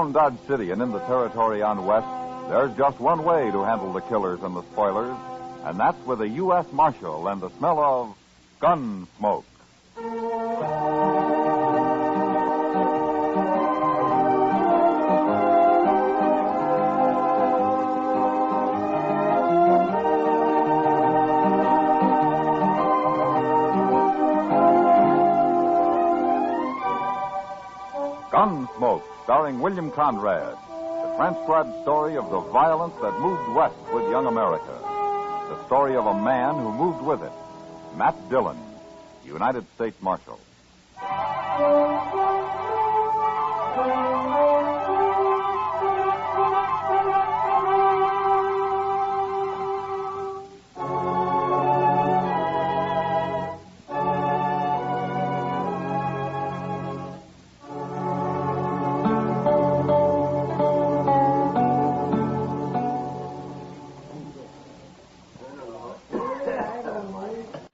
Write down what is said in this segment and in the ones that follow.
Around Dodge City and in the territory on West, there's just one way to handle the killers and the spoilers, and that's with a U.S. Marshal and the smell of Gunsmoke. Gunsmoke, starring William Conrad, the transcribed story of the violence that moved west with young America. The story of a man who moved with it, Matt Dillon, United States Marshal.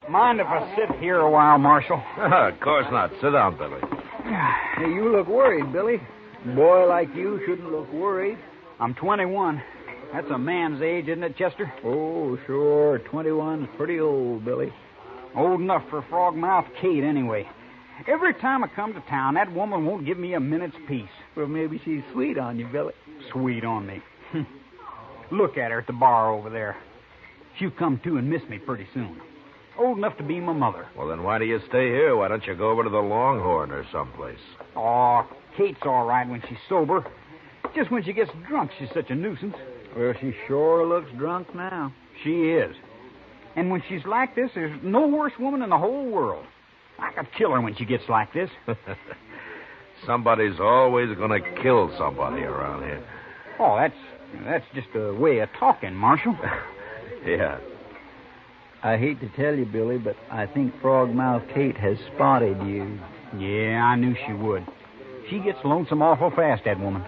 Mind if I sit here a while, Marshal? Of course not. Sit down, Billy. Hey, you look worried, Billy. A boy like you shouldn't look worried. I'm 21. That's a man's age, isn't it, Chester? Oh, sure. 21's pretty old, Billy. Old enough for Frogmouth Kate, anyway. Every time I come to town, that woman won't give me a minute's peace. Well, maybe she's sweet on you, Billy. Sweet on me. Look at her at the bar over there. She'll come to and miss me pretty soon. Old enough to be my mother. Well, then why do you stay here? Why don't you go over to the Longhorn or someplace? Oh, Kate's all right when she's sober. Just when she gets drunk, she's such a nuisance. Well, she sure looks drunk now. She is. And when she's like this, there's no worse woman in the whole world. I could kill her when she gets like this. Somebody's always going to kill somebody around here. Oh, that's just a way of talking, Marshal. Yeah. I hate to tell you, Billy, but I think Frogmouth Kate has spotted you. Yeah, I knew she would. She gets lonesome awful fast, that woman.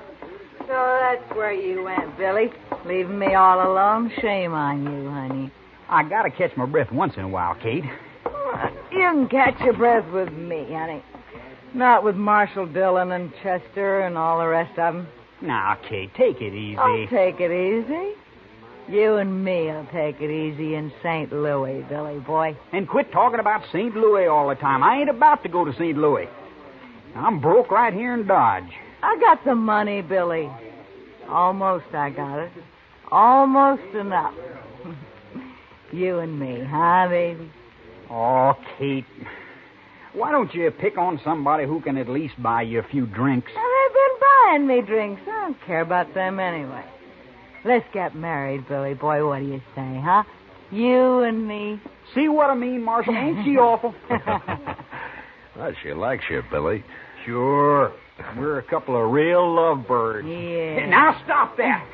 So that's where you went, Billy. Leaving me all alone? Shame on you, honey. I gotta catch my breath once in a while, Kate. You can catch your breath with me, honey. Not with Marshal Dillon and Chester and all the rest of them. Now, Kate, take it easy. I'll take it easy. You and me'll take it easy in St. Louis, Billy boy. And quit talking about St. Louis all the time. I ain't about to go to St. Louis. I'm broke right here in Dodge. I got the money, Billy. Almost I got it. Almost enough. You and me, huh, baby? Oh, Kate. Why don't you pick on somebody who can at least buy you a few drinks? Well, they've been buying me drinks. I don't care about them anyway. Let's get married, Billy boy. What do you say, huh? You and me. See what I mean, Marshal? Ain't she awful? Well, she likes you, Billy. Sure. We're a couple of real lovebirds. Yeah. Now stop that.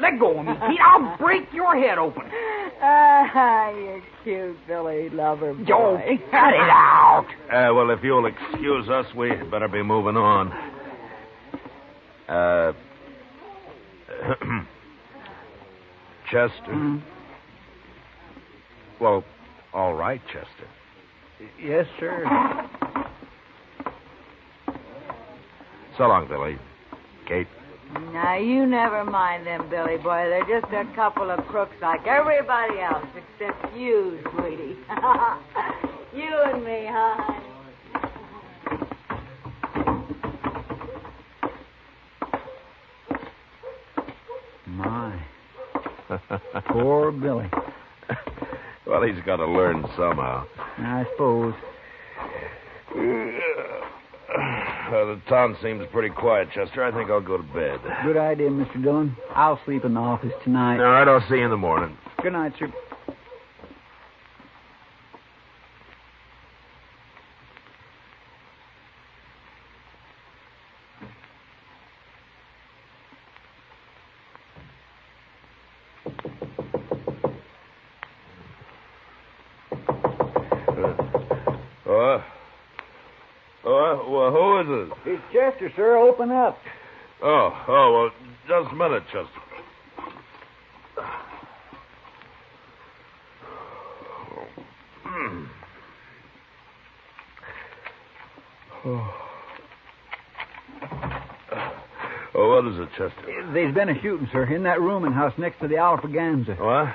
Let go of me, Pete. I'll break your head open. Ah, you're cute, Billy, lover boy. Joe, cut it out. Well, if you'll excuse us, we better be moving on. Chester? Mm. Well, all right, Chester. Yes, sir. So long, Billy. Kate? Now, you never mind them, Billy boy. They're just a couple of crooks like everybody else, except you, sweetie. You and me, huh? My. Poor Billy. Well, he's got to learn somehow. I suppose. The town seems pretty quiet, Chester. I think I'll go to bed. Good idea, Mr. Dillon. I'll sleep in the office tonight. All right, I'll see you in the morning. Good night, sir. Well, who is it? It's Chester, sir. Open up. Well, just a minute, Chester. What is it, Chester? There's been a shooting, sir, in that rooming house next to the Alfraganza. What?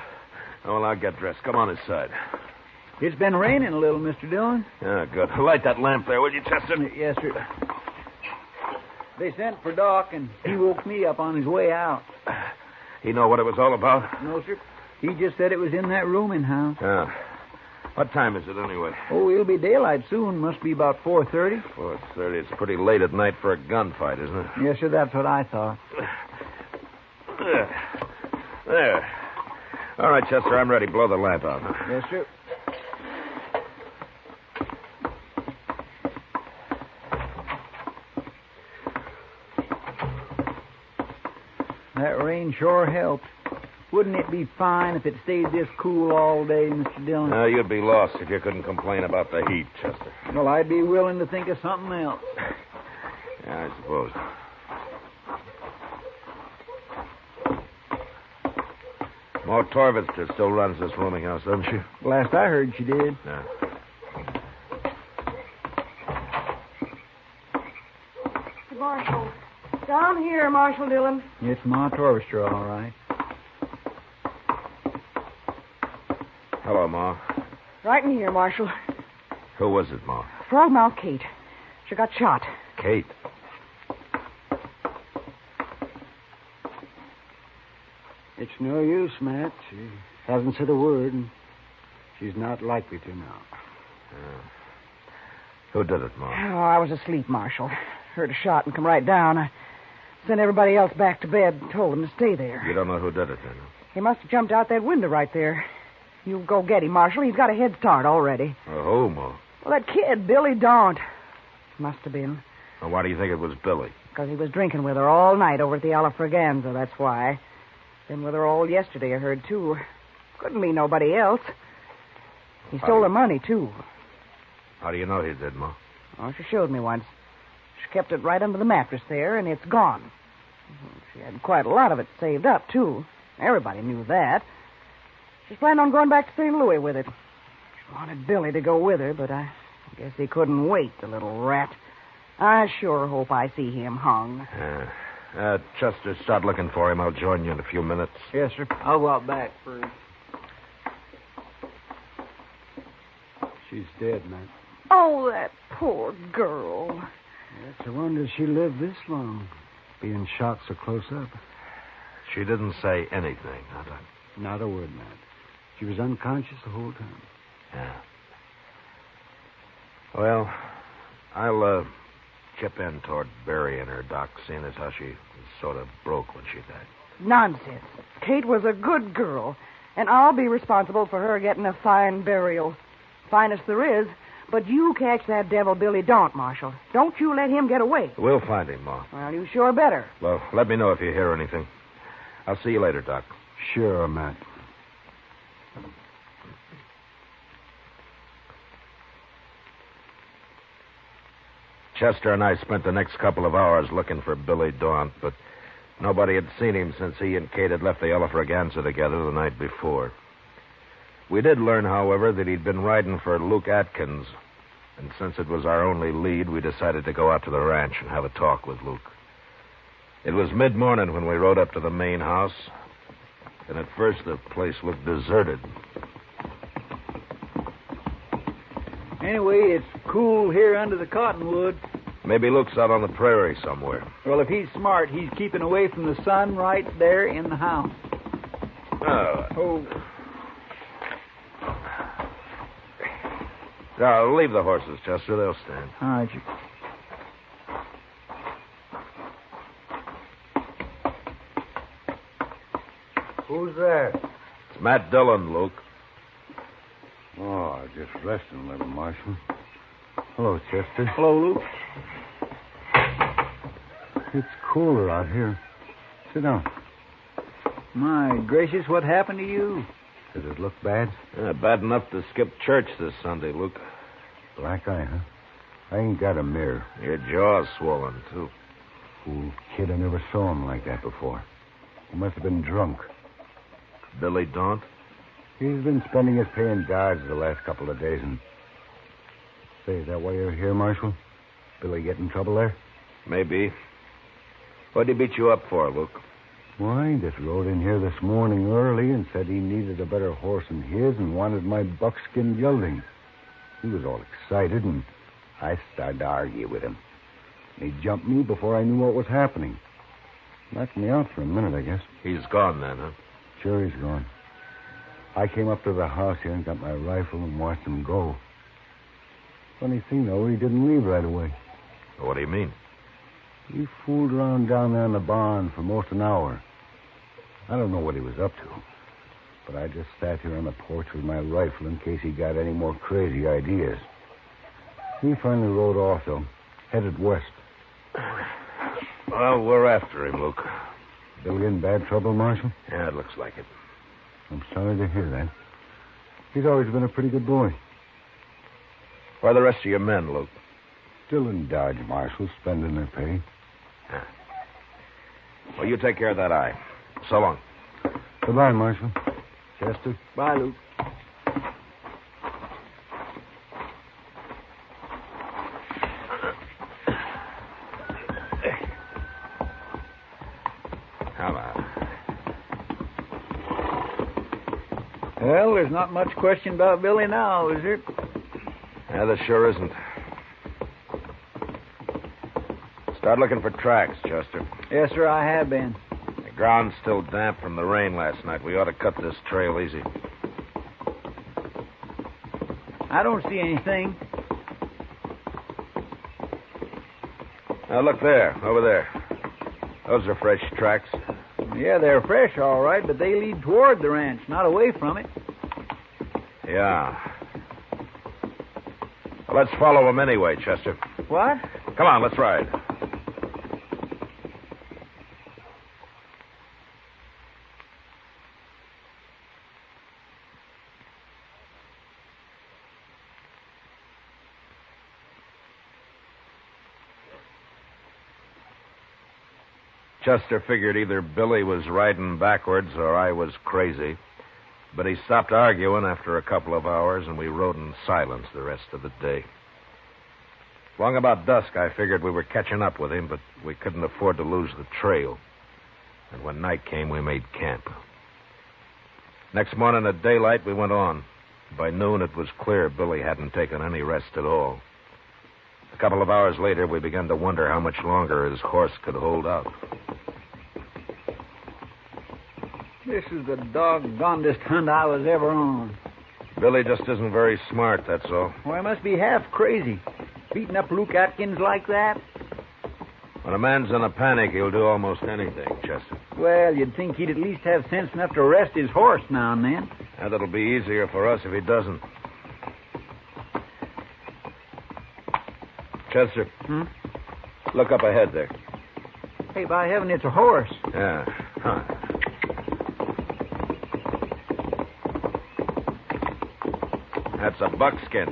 Oh, well, I'll get dressed. Come on inside. It's been raining a little, Mr. Dillon. Yeah, good. Light that lamp there, will you, Chester? Yes, sir. They sent for Doc, and he woke me up on his way out. He know what it was all about? No, sir. He just said it was in that rooming house. Yeah. What time is it, anyway? Oh, it'll be daylight soon. Must be about 4:30. 4:30. It's pretty late at night for a gunfight, isn't it? Yes, sir, that's what I thought. There. All right, Chester, I'm ready. Blow the lamp out. Yes, sir. That rain sure helped. Wouldn't it be fine if it stayed this cool all day, Mr. Dillon? No, you'd be lost if you couldn't complain about the heat, Chester. Well, I'd be willing to think of something else. Yeah, I suppose. Ma Torvitz still runs this rooming house, doesn't she? Last I heard, she did. Yeah. Marshal. Down here, Marshal Dillon. It's Ma Torvester, all right. Hello, Ma. Right in here, Marshal. Who was it, Ma? Frogmouth Kate. She got shot. Kate. It's no use, Matt. She hasn't said a word, and she's not likely to now. Who did it, Ma? Oh, I was asleep, Marshal. Heard a shot and come right down. I sent everybody else back to bed and told them to stay there. You don't know who did it, then? He must have jumped out that window right there. You go get him, Marshal. He's got a head start already. Who, Ma? Well, that kid, Billy Daunt. Must have been. Well, why do you think it was Billy? Because he was drinking with her all night over at the Alfraganza, that's why. Been with her all yesterday, I heard, too. Couldn't be nobody else. He stole her money, too. How do you know he did, Ma? Oh, she showed me once. She kept it right under the mattress there, and it's gone. She had quite a lot of it saved up, too. Everybody knew that. She's planning on going back to St. Louis with it. She wanted Billy to go with her, but I guess he couldn't wait, the little rat. I sure hope I see him hung. Chester, start looking for him. I'll join you in a few minutes. Yes, sir. I'll go out back first. She's dead, Matt. Oh, that poor girl. It's a wonder she lived this long, being shot so close up. She didn't say anything, huh, Doc? Not a word, Matt. She was unconscious the whole time. Yeah. Well, I'll chip in toward burying her, Doc, seeing as how she was sort of broke when she died. Nonsense. Kate was a good girl, and I'll be responsible for her getting a fine burial. Finest there is. But you catch that devil Billy Daunt, Marshal. Don't you let him get away. We'll find him, Ma. Well, you sure better. Well, let me know if you hear anything. I'll see you later, Doc. Sure, Matt. Chester and I spent the next couple of hours looking for Billy Daunt, but nobody had seen him since he and Kate had left the Alfraganza together the night before. We did learn, however, that he'd been riding for Luke Atkins, and since it was our only lead, we decided to go out to the ranch and have a talk with Luke. It was mid-morning when we rode up to the main house, and at first the place looked deserted. Anyway, it's cool here under the cottonwood. Maybe Luke's out on the prairie somewhere. Well, if he's smart, he's keeping away from the sun right there in the house. Oh. Now, leave the horses, Chester. They'll stand. All right, you... Who's there? It's Matt Dillon, Luke. Oh, just resting a little, Marshal. Hello, Chester. Hello, Luke. It's cooler out here. Sit down. My gracious, what happened to you? Does it look bad? Bad enough to skip church this Sunday, Luke. Black eye, huh? I ain't got a mirror. Your jaw's swollen, too. Fool kid, I never saw him like that before. He must have been drunk. Billy Daunt? He's been spending his pay in guards the last couple of days, and... Say, is that why you're here, Marshal? Billy get in trouble there? Maybe. What'd he beat you up for, Luke? Why, just rode in here this morning early and said he needed a better horse than his and wanted my buckskin gelding. He was all excited, and I started to argue with him. He jumped me before I knew what was happening. Knocked me out for a minute, I guess. He's gone then, huh? Sure, he's gone. I came up to the house here and got my rifle and watched him go. Funny thing, though, he didn't leave right away. What do you mean? He fooled around down there in the barn for most an hour. I don't know what he was up to, but I just sat here on the porch with my rifle in case he got any more crazy ideas. He finally rode off, though, headed west. Well, we're after him, Luke. Billy in bad trouble, Marshal? Yeah, it looks like it. I'm sorry to hear that. He's always been a pretty good boy. Where are the rest of your men, Luke? Still in Dodge, Marshal, spending their pay. Yeah. Well, you take care of that eye. So long. Goodbye, Marshal. Chester? Bye, Luke. Come on. Well, there's not much question about Billy now, is there? Yeah, there sure isn't. Start looking for tracks, Chester. Yes, sir, I have been. The ground's still damp from the rain last night. We ought to cut this trail easy. I don't see anything. Now, look there, over there. Those are fresh tracks. Yeah, they're fresh, all right, but they lead toward the ranch, not away from it. Yeah. Well, let's follow them anyway, Chester. What? Come on, let's ride. Chester figured either Billy was riding backwards or I was crazy. But he stopped arguing after a couple of hours, and we rode in silence the rest of the day. Long about dusk, I figured we were catching up with him, but we couldn't afford to lose the trail. And when night came, we made camp. Next morning at daylight, we went on. By noon, it was clear Billy hadn't taken any rest at all. A couple of hours later, we began to wonder how much longer his horse could hold out. This is the doggonedest hunt I was ever on. Billy just isn't very smart, that's all. Well, I must be half crazy. Beating up Luke Atkins like that? When a man's in a panic, he'll do almost anything, Chester. Well, you'd think he'd at least have sense enough to rest his horse now and then. That'll be easier for us if he doesn't. Chester. Look up ahead there. Hey, by heaven, it's a horse. Yeah. Huh. That's a buckskin.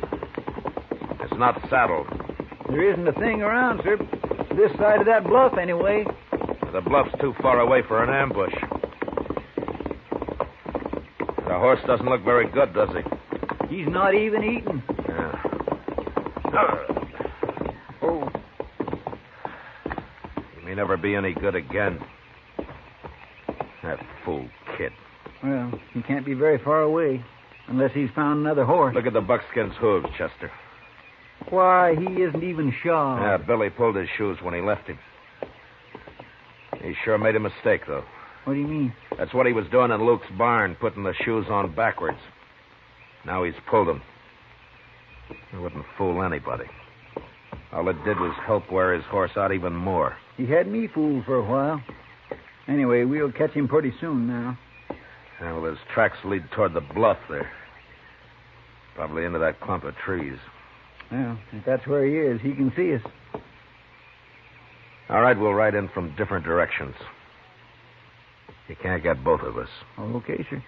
It's not saddled. There isn't a thing around, sir. This side of that bluff, anyway. The bluff's too far away for an ambush. The horse doesn't look very good, does he? He's not even eating. Yeah. Oh. He may never be any good again. That fool kid. Well, he can't be very far away. Unless he's found another horse. Look at the buckskin's hooves, Chester. Why, he isn't even shod. Yeah, Billy pulled his shoes when he left him. He sure made a mistake, though. What do you mean? That's what he was doing in Luke's barn, putting the shoes on backwards. Now he's pulled them. It wouldn't fool anybody. All it did was help wear his horse out even more. He had me fooled for a while. Anyway, we'll catch him pretty soon now. Yeah, well, his tracks lead toward the bluff there. Probably into that clump of trees. Well, if that's where he is, he can see us. All right, we'll ride in from different directions. You can't get both of us. Okay, sir.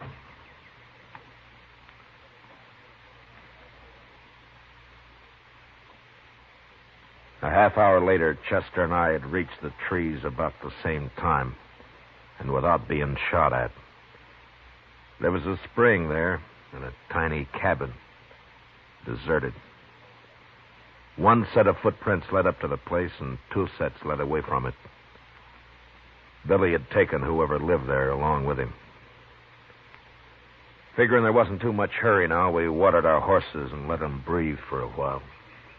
A half hour later, Chester and I had reached the trees about the same time, and without being shot at. There was a spring there and a tiny cabin, deserted. One set of footprints led up to the place, and two sets led away from it. Billy had taken whoever lived there along with him. Figuring there wasn't too much hurry now, we watered our horses and let them breathe for a while.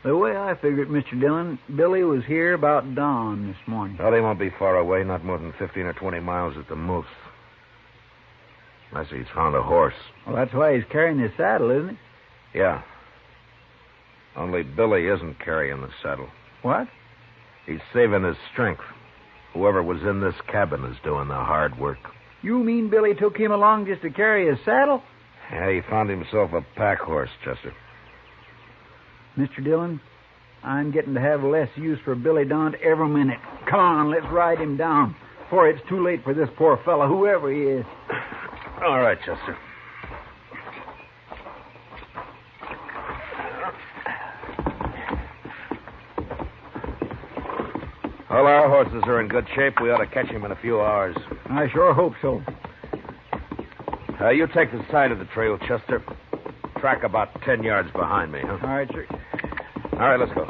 The way I figured, Mr. Dillon, Billy was here about dawn this morning. Well, he won't be far away, not more than 15 or 20 miles at the most. Unless he's found a horse. Well, that's why he's carrying his saddle, isn't it? Yeah. Only Billy isn't carrying the saddle. What? He's saving his strength. Whoever was in this cabin is doing the hard work. You mean Billy took him along just to carry his saddle? Yeah, he found himself a pack horse, Chester. Mr. Dillon, I'm getting to have less use for Billy Daunt every minute. Come on, let's ride him down before it's too late for this poor fellow, whoever he is. All right, Chester. Well, our horses are in good shape. We ought to catch him in a few hours. I sure hope so. You take the side of the trail, Chester. Track about 10 yards behind me, huh? All right, sir. All right, let's go.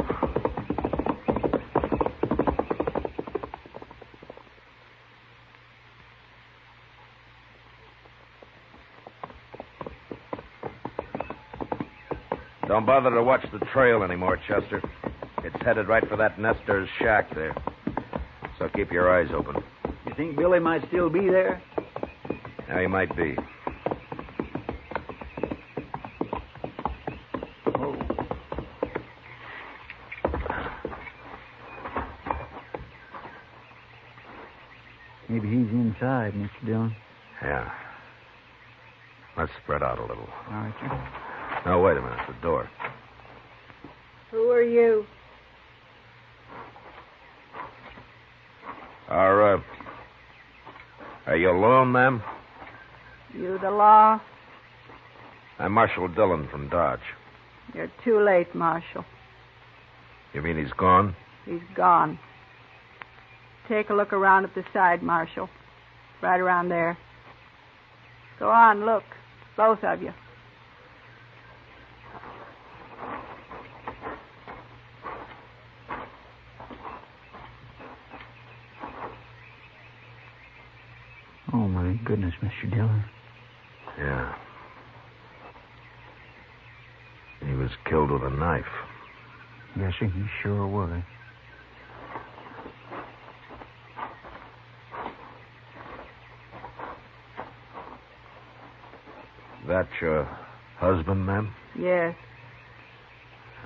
Don't bother to watch the trail anymore, Chester. It's headed right for that nester's shack there. So keep your eyes open. You think Billy might still be there? Yeah, he might be. Oh. Maybe he's inside, Mr. Dillon. Yeah. Let's spread out a little. All right, sir. Now, wait a minute. The door. Who are you? Are you alone, ma'am? You the law? I'm Marshal Dillon from Dodge. You're too late, Marshal. You mean he's gone? He's gone. Take a look around at the side, Marshal. Right around there. Go on, look. Both of you. Oh, my goodness, Mr. Dillon. Yeah. He was killed with a knife. Yes, sir, he sure was. That your husband, ma'am? Yes.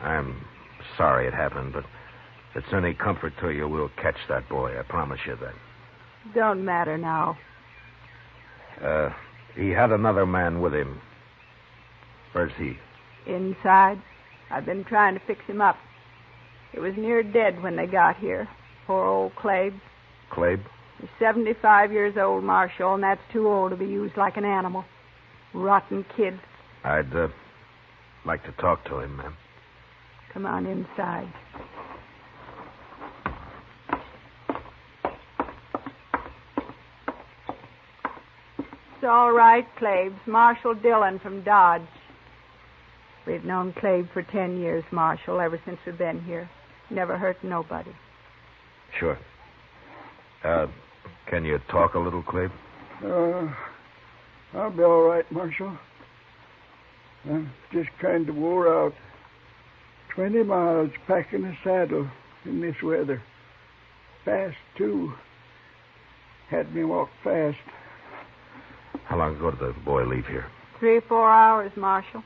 I'm sorry it happened, but if it's any comfort to you, we'll catch that boy. I promise you that. Don't matter now. He had another man with him. Where's he? Inside. I've been trying to fix him up. He was near dead when they got here. Poor old Clabe. Clabe? He's 75 years old, Marshal, and that's too old to be used like an animal. Rotten kid. I'd like to talk to him, ma'am. Come on inside. It's all right, Clabe's Marshal Dillon from Dodge. We've known Clabe for 10 years, Marshal, ever since we've been here. Never hurt nobody. Sure. Can you talk a little, Clabe? I'll be all right, Marshal. I'm just kind of wore out. 20 miles packing a saddle in this weather. Fast, too. Had me walk fast. How long ago did the boy leave here? 3 or 4 hours, Marshal.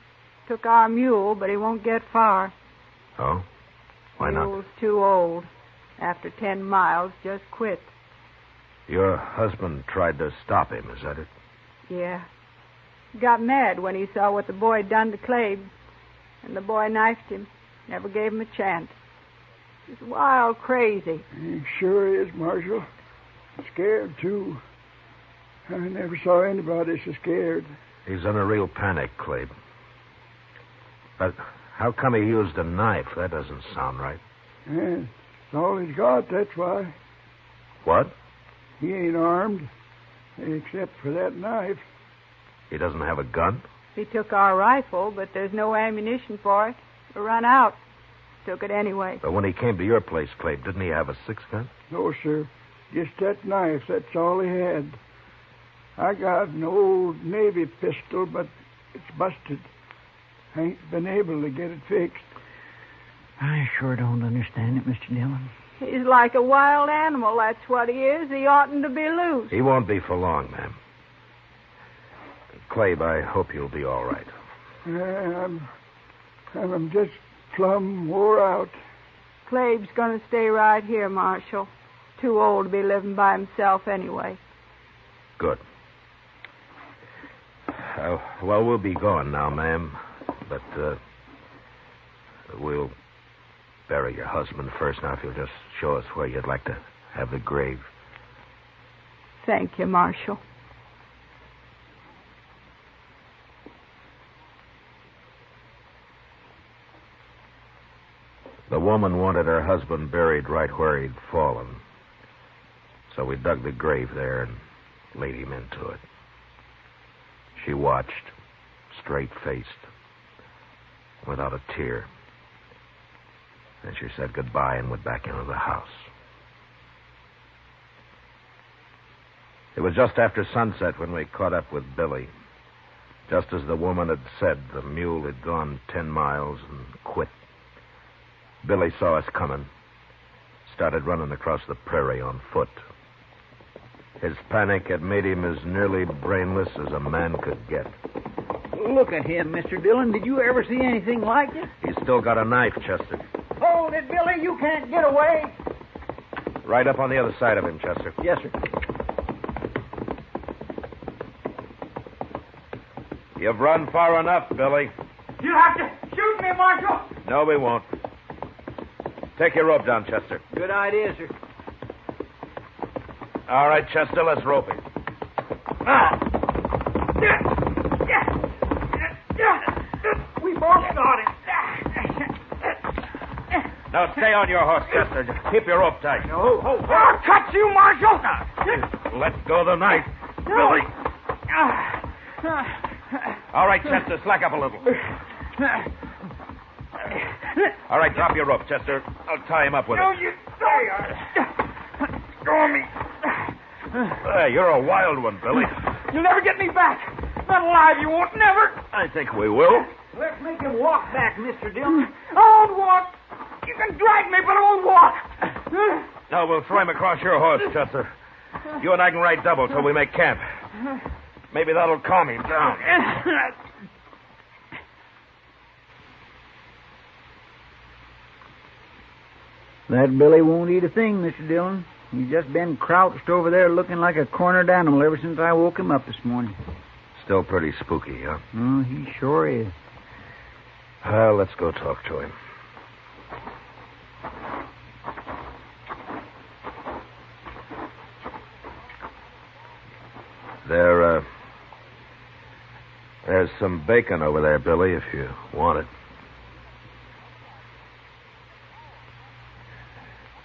Took our mule, but he won't get far. Oh? Why not? Mule's too old. After 10 miles, just quit. Your husband tried to stop him, is that it? Yeah. Got mad when he saw what the boy had done to Clabe. And the boy knifed him. Never gave him a chance. He's wild crazy. He sure is, Marshal. Scared, too. I never saw anybody so scared. He's in a real panic, Clabe. But how come he used a knife? That doesn't sound right. Yeah, it's all he's got, that's why. What? He ain't armed, except for that knife. He doesn't have a gun? He took our rifle, but there's no ammunition for it. We run out. Took it anyway. But when he came to your place, Clabe, didn't he have a 6-gun? No, sir. Just that knife, that's all he had. I got an old Navy pistol, but it's busted. I ain't been able to get it fixed. I sure don't understand it, Mr. Dillon. He's like a wild animal, that's what he is. He oughtn't to be loose. He won't be for long, ma'am. Clabe, I hope you'll be all right. I'm just plumb wore out. Clabe's going to stay right here, Marshal. Too old to be living by himself anyway. Good. Well, we'll be going now, ma'am. But we'll bury your husband first. Now, if you'll just show us where you'd like to have the grave. Thank you, Marshal. The woman wanted her husband buried right where he'd fallen. So we dug the grave there and laid him into it. She watched, straight-faced, without a tear. Then she said goodbye and went back into the house. It was just after sunset when we caught up with Billy. Just as the woman had said, the mule had gone 10 miles and quit. Billy saw us coming, started running across the prairie on foot. His panic had made him as nearly brainless as a man could get. Look at him, Mr. Dillon. Did you ever see anything like it? He's still got a knife, Chester. Hold it, Billy. You can't get away. Right up on the other side of him, Chester. Yes, sir. You've run far enough, Billy. You have to shoot me, Marshal. No, we won't. Take your rope down, Chester. Good idea, sir. All right, Chester, let's rope him. We both got him. Now stay on your horse, Chester. Just keep your rope tight. I'll cut you, Marshal. Let go the knife. Billy. All right, Chester, slack up a little. All right, drop your rope, Chester. I'll tie him up with it. You don't. Go me. Hey, you're a wild one, Billy. You'll never get me back. Not alive, you won't. Never. I think we will. Let's make him walk back, Mr. Dillon. I won't walk. You can drag me, but I won't walk. No, we'll throw him across your horse, Chester. You and I can ride double till we make camp. Maybe that'll calm him down. That Billy won't eat a thing, Mr. Dillon. He's just been crouched over there looking like a cornered animal ever since I woke him up this morning. Still pretty spooky, huh? Oh, he sure is. Well, let's go talk to him. There's some bacon over there, Billy, if you want it.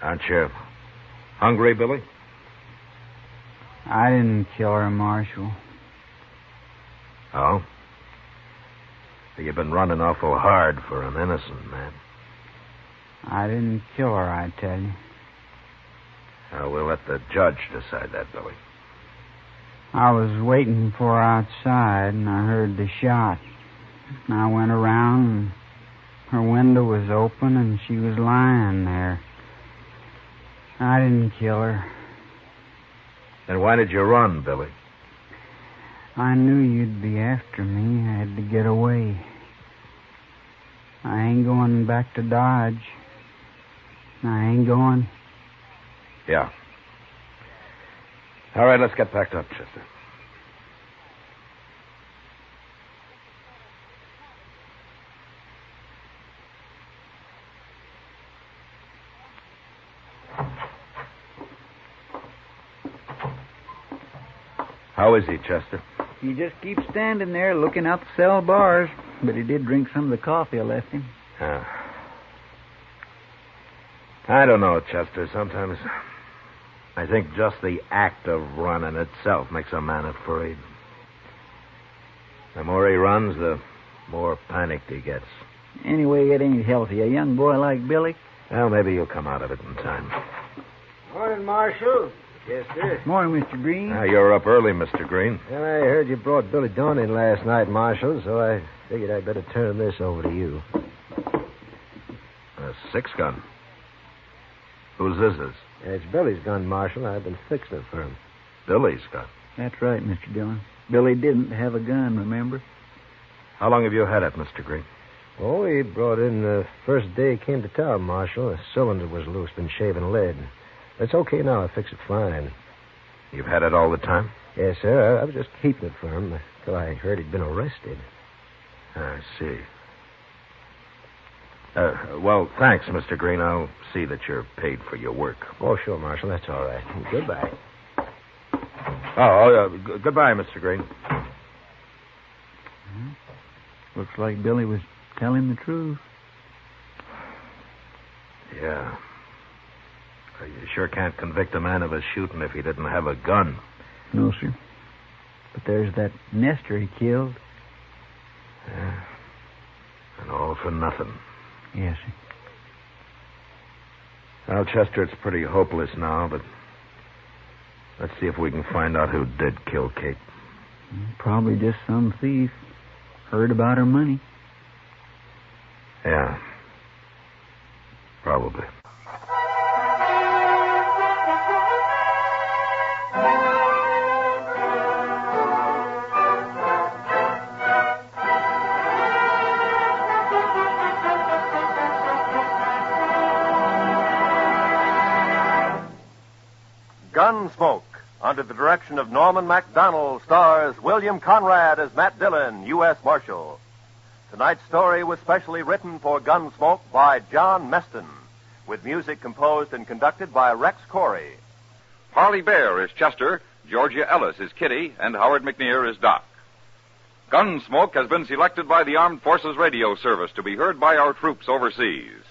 Aren't you hungry, Billy? I didn't kill her, Marshal. Oh? You've been running awful hard for an innocent man. I didn't kill her, I tell you. We'll let the judge decide that, Billy. I was waiting for her outside, and I heard the shot. I went around, and her window was open, and she was lying there. I didn't kill her. Then why did you run, Billy? I knew you'd be after me. I had to get away. I ain't going back to Dodge. I ain't going. Yeah. All right, let's get packed up, Chester. How is he, Chester? He just keeps standing there looking out the cell bars. But he did drink some of the coffee I left him. I don't know, Chester. Sometimes I think just the act of running itself makes a man afraid. The more he runs, the more panicked he gets. Anyway, it ain't healthy. A young boy like Billy. Well, maybe he'll come out of it in time. Morning, Marshal. Yes, sir. Morning, Mr. Green. You're up early, Mr. Green. Well, I heard you brought Billy Dawn in last night, Marshal, so I figured I'd better turn this over to you. A 6-gun. Whose this is? It's Billy's gun, Marshal. I've been fixing it for him. Billy's gun. That's right, Mr. Dillon. Billy didn't have a gun, remember? How long have you had it, Mr. Green? Oh, he brought in the first day he came to town, Marshal. The cylinder was loose, been shaving lead. It's okay now. I fixed it fine. You've had it all the time? Yes, sir. I was just keeping it for him until I heard he'd been arrested. I see. Well, thanks, Mr. Green. I'll see that you're paid for your work. Oh, sure, Marshal. That's all right. Goodbye. Goodbye, Mr. Green. Looks like Billy was telling the truth. Yeah. You sure can't convict a man of a shooting if he didn't have a gun. No, sir. But there's that nester he killed. Yeah. And all for nothing. Yes, sir. Well, Chester, it's pretty hopeless now, but let's see if we can find out who did kill Kate. Probably just some thief. Heard about her money. Yeah. Probably. Gunsmoke, under the direction of Norman MacDonald, stars William Conrad as Matt Dillon, U.S. Marshal. Tonight's story was specially written for Gunsmoke by John Meston, with music composed and conducted by Rex Corey. Parley Bear is Chester, Georgia Ellis is Kitty, and Howard McNear is Doc. Gunsmoke has been selected by the Armed Forces Radio Service to be heard by our troops overseas.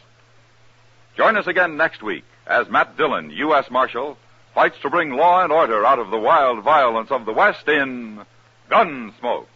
Join us again next week as Matt Dillon, U.S. Marshal, fights to bring law and order out of the wild violence of the West in Gunsmoke.